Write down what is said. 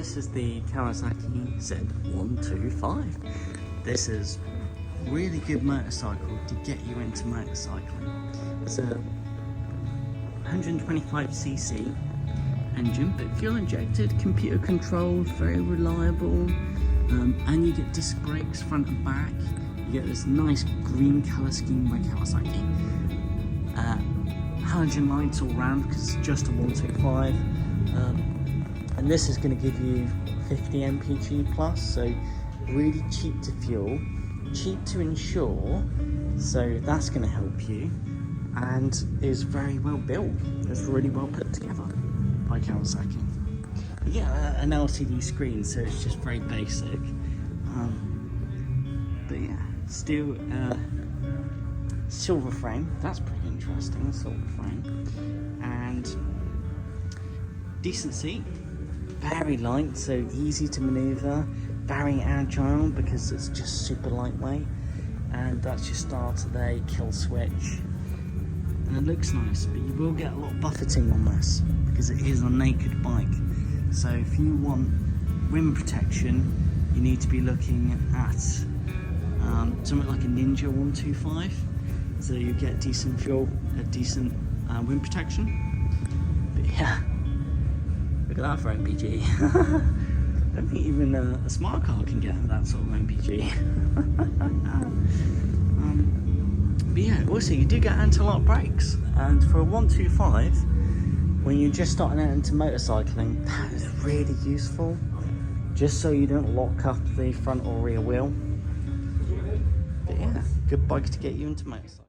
this is the Kawasaki Z125. This is really good motorcycle to get you into motorcycling. It's a 125cc engine, but fuel injected, computer controlled, very reliable, and you get disc brakes front and back. You get this nice green colour scheme by Kawasaki. Halogen lights all round because it's just a 125. And this is going to give you 50 mpg plus, so really cheap to fuel, cheap to insure, so that's going to help you, and is very well built. It's really well put together by Kawasaki. Yeah, an LCD screen, so it's just very basic, but yeah, still silver frame. That's pretty interesting, silver frame, and decent seat. Very light, so easy to maneuver, very agile because it's just super lightweight, and that's your starter there, kill switch, and it looks nice, but you will get a lot of buffeting on this because it is a naked bike. So if you want wind protection, you need to be looking at something like a Ninja 125, so you get decent fuel, decent wind protection. But yeah, look at that for MPG. I don't think even a smart car can get that sort of MPG. But yeah, also you do get anti-lock brakes, and for a 125, when you're just starting out into motorcycling, that is really useful, just so you don't lock up the front or rear wheel. But yeah, good bike to get you into motorcycling.